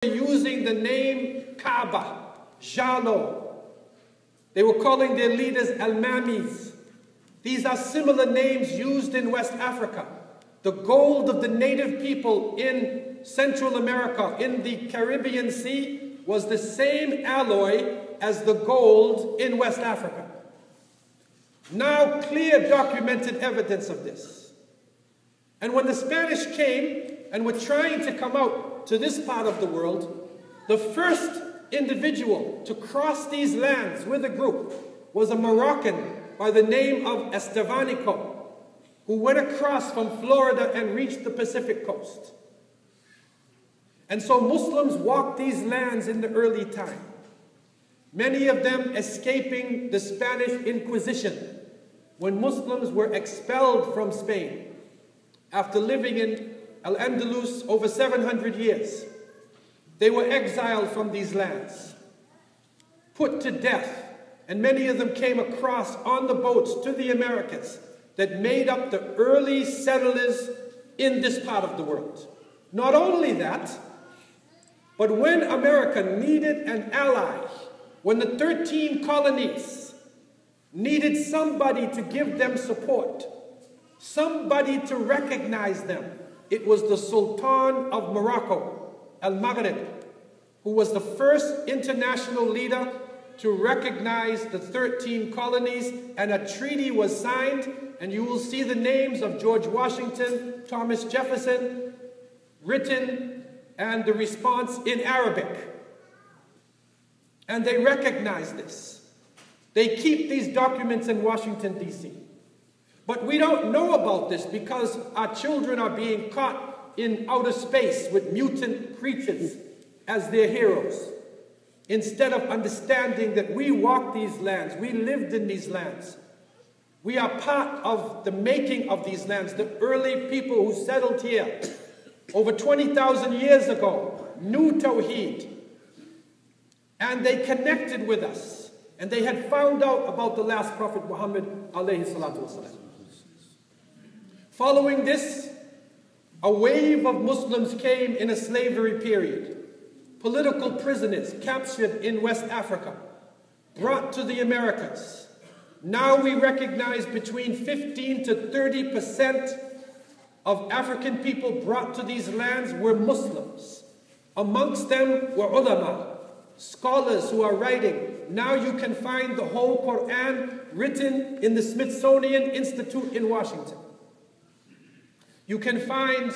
using the name Kaaba, Jalo. They were calling their leaders Al-Mamis. These are similar names used in West Africa. The gold of the native people in Central America, in the Caribbean Sea, was the same alloy as the gold in West Africa. Now, clear documented evidence of this. And when the Spanish came and were trying to come out to this part of the world, the first individual to cross these lands with a group was a Moroccan by the name of Estevanico, who went across from Florida and reached the Pacific coast. And so Muslims walked these lands in the early time, many of them escaping the Spanish Inquisition when Muslims were expelled from Spain after living in Al-Andalus over 700 years. They were exiled from these lands, put to death, and many of them came across on the boats to the Americas that made up the early settlers in this part of the world. Not only that, but when America needed an ally, when the 13 colonies needed somebody to give them support, somebody to recognize them, it was the Sultan of Morocco, Al-Maghrib, who was the first international leader to recognize the 13 colonies, and a treaty was signed, and you will see the names of George Washington, Thomas Jefferson, written, and the response in Arabic. And they recognize this. They keep these documents in Washington, D.C. But we don't know about this because our children are being caught in outer space with mutant creatures as their heroes, instead of understanding that we walked these lands, we lived in these lands. We are part of the making of these lands. The early people who settled here over 20,000 years ago knew Tawheed, and they connected with us, and they had found out about the last Prophet Muhammad alayhi salatu wasalam. Following this, a wave of Muslims came in a slavery period. Political prisoners captured in West Africa, brought to the Americas. Now we recognize between 15 to 30% of African people brought to these lands were Muslims. Amongst them were ulama, scholars who are writing. Now you can find the whole Quran written in the Smithsonian Institute in Washington. You can find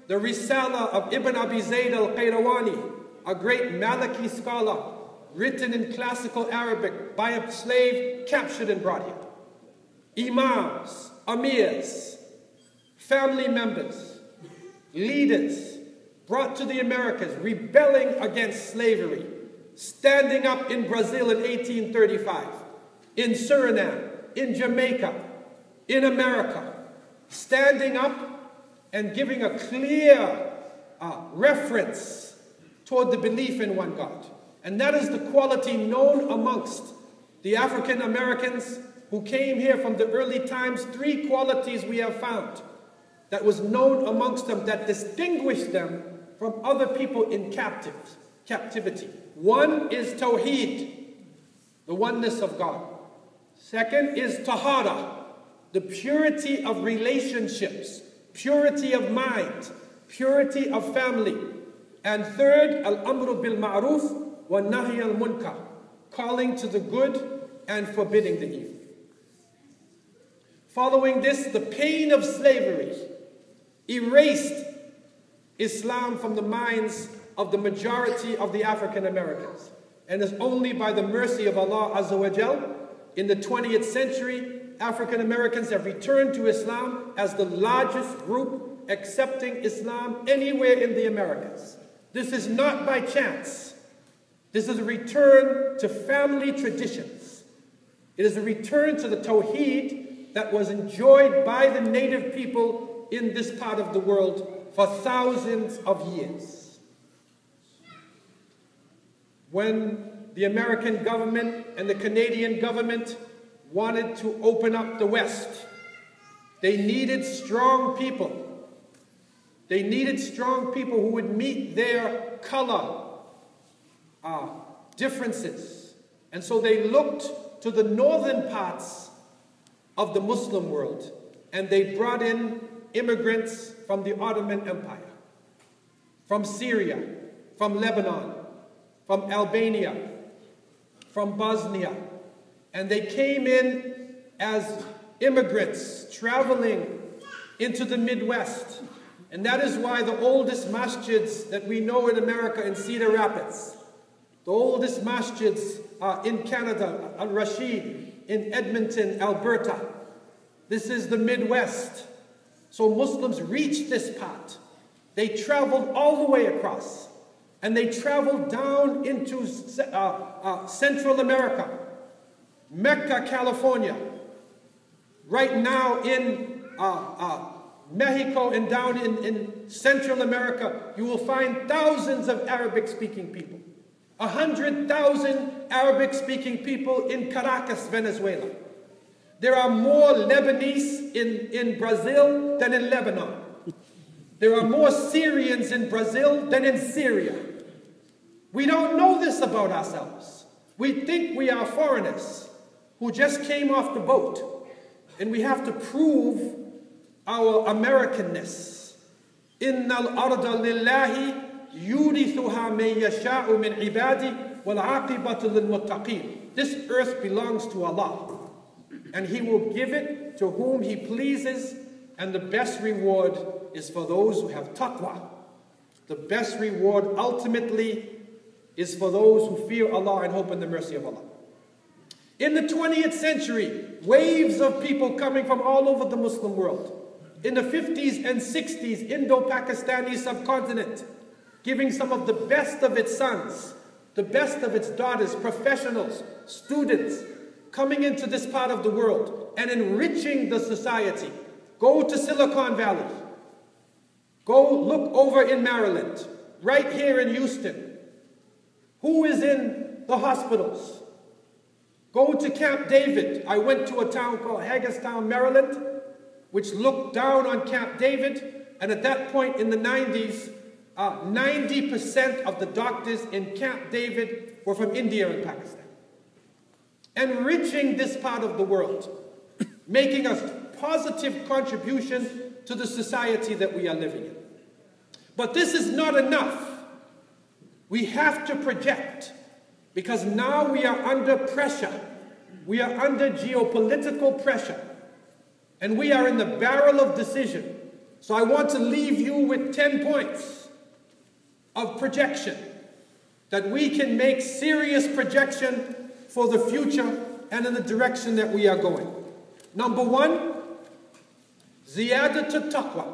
the Risala of Ibn Abi Zayd al-Qayrawani, a great Maliki scholar, written in classical Arabic by a slave captured and brought here. Imams, amirs, family members, leaders brought to the Americas, rebelling against slavery, standing up in Brazil in 1835, in Suriname, in Jamaica, in America, standing up and giving a clear reference toward the belief in one God. And that is the quality known amongst the African Americans who came here from the early times. Three qualities we have found that was known amongst them that distinguished them from other people in captivity. One is Tawheed, the oneness of God. Second is Tahara, the purity of relationships, purity of mind, purity of family. And third, al-amru bil ma'ruf wa nahy al-munkar, calling to the good and forbidding the evil. Following this, the pain of slavery erased Islam from the minds of the majority of the African Americans. And it's only by the mercy of Allah Azza wa Jal, in the 20th century, African Americans have returned to Islam as the largest group accepting Islam anywhere in the Americas. This is not by chance. This is a return to family traditions. It is a return to the Tawheed that was enjoyed by the native people in this part of the world for thousands of years. When the American government and the Canadian government wanted to open up the West, they needed strong people. They needed strong people who would meet their color, differences. And so they looked to the northern parts of the Muslim world, and they brought in immigrants from the Ottoman Empire, from Syria, from Lebanon, from Albania, from Bosnia. And they came in as immigrants traveling into the Midwest. And that is why the oldest masjids that we know in America in Cedar Rapids, the oldest masjids in Canada, Al-Rashid, in Edmonton, Alberta. This is the Midwest. So Muslims reached this part. They traveled all the way across. And they traveled down into Central America, Mecca, California. Right now in Mexico and down in Central America, you will find thousands of Arabic-speaking people. 100,000 Arabic-speaking people in Caracas, Venezuela. There are more Lebanese in Brazil than in Lebanon. There are more Syrians in Brazil than in Syria. We don't know this about ourselves. We think we are foreigners who just came off the boat, and we have to prove our Americanness. Innal arda lillahi yurithuha man yasha'u min ibadi wal aqibatu lil muttaqin. This earth belongs to Allah, and He will give it to whom He pleases, and the best reward is for those who have taqwa. The best reward ultimately is for those who fear Allah and hope in the mercy of Allah. In the 20th century, waves of people coming from all over the Muslim world. In the 50s and 60s, Indo-Pakistani subcontinent, giving some of the best of its sons, the best of its daughters, professionals, students, coming into this part of the world and enriching the society. Go to Silicon Valley. Go look over in Maryland, right here in Houston. Who is in the hospitals? Go to Camp David. I went to a town called Hagerstown, Maryland, which looked down on Camp David. And at that point in the 90s, 90% of the doctors in Camp David were from India and Pakistan. Enriching this part of the world, making a positive contribution to the society that we are living in. But this is not enough. We have to project, because now we are under pressure. We are under geopolitical pressure. And we are in the barrel of decision. So I want to leave you with 10 points of projection, that we can make serious projection for the future and in the direction that we are going. Number one, ziyadat taqwa,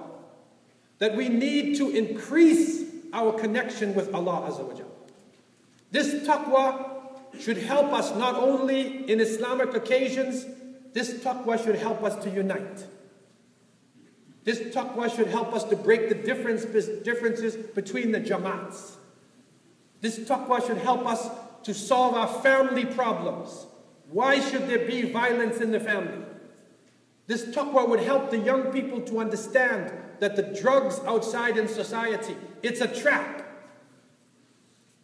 that we need to increase our connection with Allah Azza wa Jalla. This taqwa should help us not only in Islamic occasions, this taqwa should help us to unite. This taqwa should help us to break the differences between the jamaats. This taqwa should help us to solve our family problems. Why should there be violence in the family? This taqwa would help the young people to understand that the drugs outside in society, it's a trap.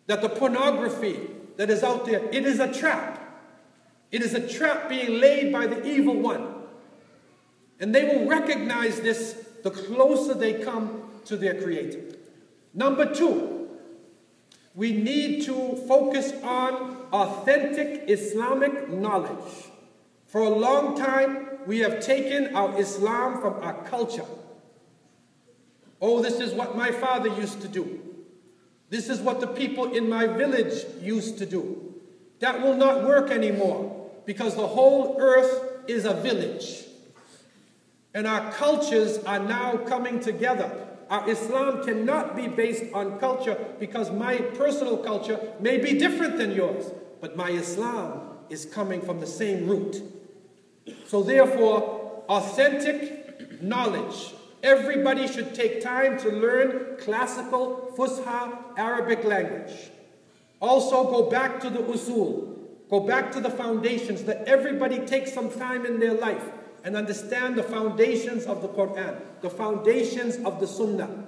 That the pornography that is out there, it is a trap. It is a trap being laid by the evil one. And they will recognize this the closer they come to their Creator. Number two, we need to focus on authentic Islamic knowledge. For a long time, we have taken our Islam from our culture. Oh, this is what my father used to do. This is what the people in my village used to do. That will not work anymore, because the whole earth is a village. And our cultures are now coming together. Our Islam cannot be based on culture, because my personal culture may be different than yours, but my Islam is coming from the same root. So therefore, authentic knowledge. Everybody should take time to learn classical, Fusha, Arabic language. Also go back to the usul. Go back to the foundations. Let everybody take some time in their life and understand the foundations of the Quran, the foundations of the Sunnah.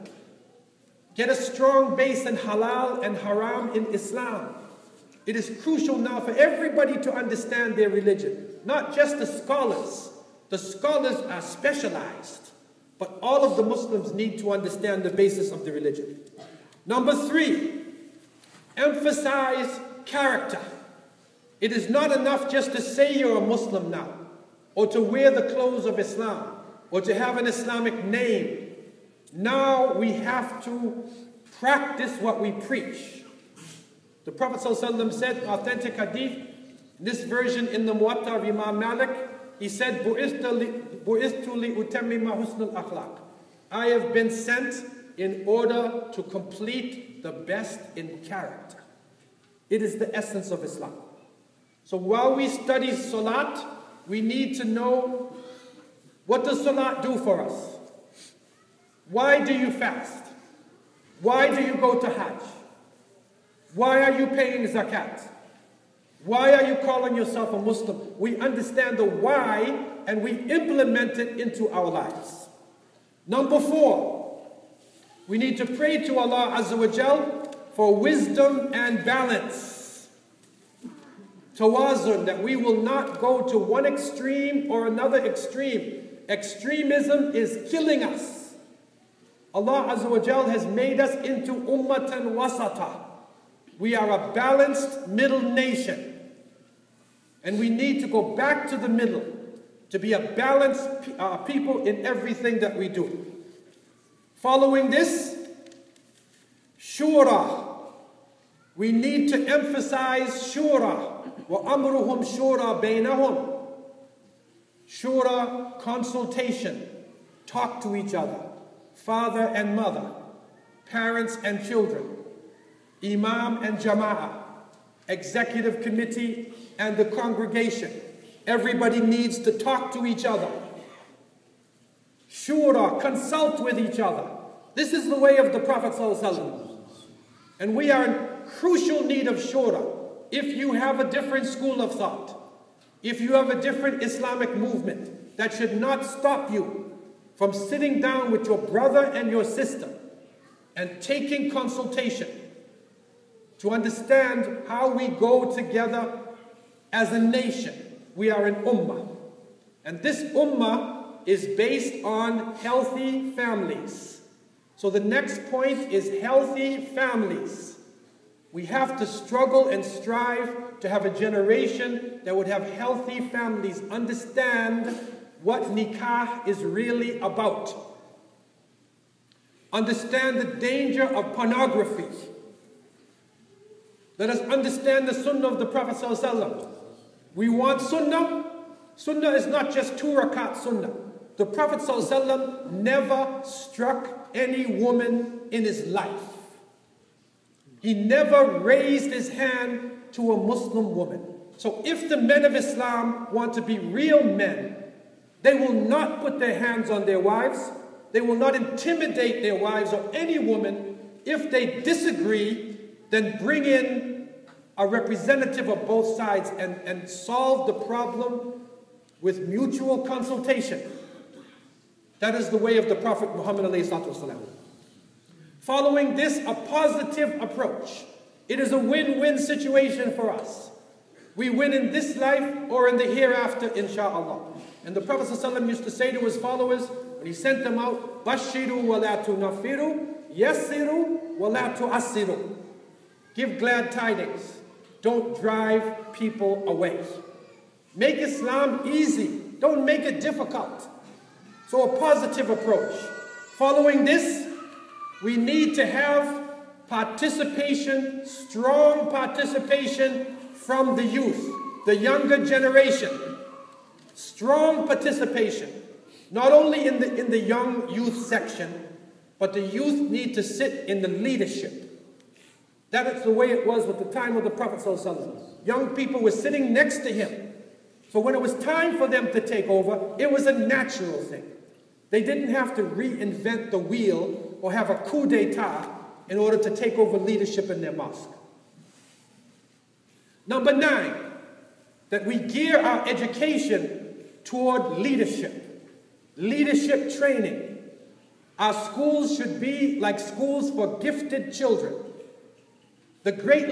get a strong base in halal and haram in Islam. It is crucial now for everybody to understand their religion, not just the scholars. The scholars are specialized, but all of the Muslims need to understand the basis of the religion. Number 3, emphasize character. It is not enough just to say you're a Muslim now, or to wear the clothes of Islam, or to have an Islamic name. Now we have to practice what we preach. The Prophet ﷺ said, authentic hadith, this version in the Muwatta of Imam Malik, he said, "Bu'ithtu li'utammima husnul akhlaq." I have been sent in order to complete the best in character. It is the essence of Islam. So while we study Salat, we need to know, what does Salat do for us? Why do you fast? Why do you go to Hajj? Why are you paying zakat? Why are you calling yourself a Muslim? We understand the why and we implement it into our lives. Number 4, we need to pray to Allah Azza wa Jal for wisdom and balance. Tawazun, that we will not go to one extreme or another extreme. Extremism is killing us. Allah Azza wa Jal has made us into ummatan wasata. We are a balanced middle nation. And we need to go back to the middle, to be a balanced people in everything that we do. Following this, shura. We need to emphasize shura. وَأَمْرُهُمْ شُورَى بَيْنَهُمْ. Shura, consultation. Talk to each other. Father and mother. Parents and children. Imam and Jama'ah. Executive committee and the congregation. Everybody needs to talk to each other. Shura, consult with each other. This is the way of the Prophet ﷺ. And we are in crucial need of shura. If you have a different school of thought, if you have a different Islamic movement, that should not stop you from sitting down with your brother and your sister and taking consultation to understand how we go together as a nation. We are an ummah. And this ummah is based on healthy families. So the next point is healthy families. We have to struggle and strive to have a generation that would have healthy families, understand what nikah is really about. Understand the danger of pornography. Let us understand the sunnah of the Prophet ﷺ. We want sunnah. Sunnah is not just 2 rakat sunnah. The Prophet ﷺ never struck any woman in his life. He never raised his hand to a Muslim woman. So if the men of Islam want to be real men, they will not put their hands on their wives. They will not intimidate their wives or any woman. If they disagree, then bring in a representative of both sides and solve the problem with mutual consultation. That is the way of the Prophet Muhammad ﷺ. Following this, a positive approach. It is a win-win situation for us. We win in this life or in the hereafter, insha'Allah. And the Prophet ﷺ used to say to his followers, when he sent them out, Bashiru wa la tunaffiru, yassiru wa la tu'assiru. Give glad tidings. Don't drive people away. Make Islam easy. Don't make it difficult. So a positive approach. Following this, we need to have participation, strong participation from the youth, the younger generation. Strong participation. Not only in the young youth section, but the youth need to sit in the leadership. That is the way it was with the time of the Prophet ﷺ. Young people were sitting next to him. So when it was time for them to take over, it was a natural thing. They didn't have to reinvent the wheel or have a coup d'etat in order to take over leadership in their mosque. Number 9, that we gear our education toward leadership. Leadership training. Our schools should be like schools for gifted children. The great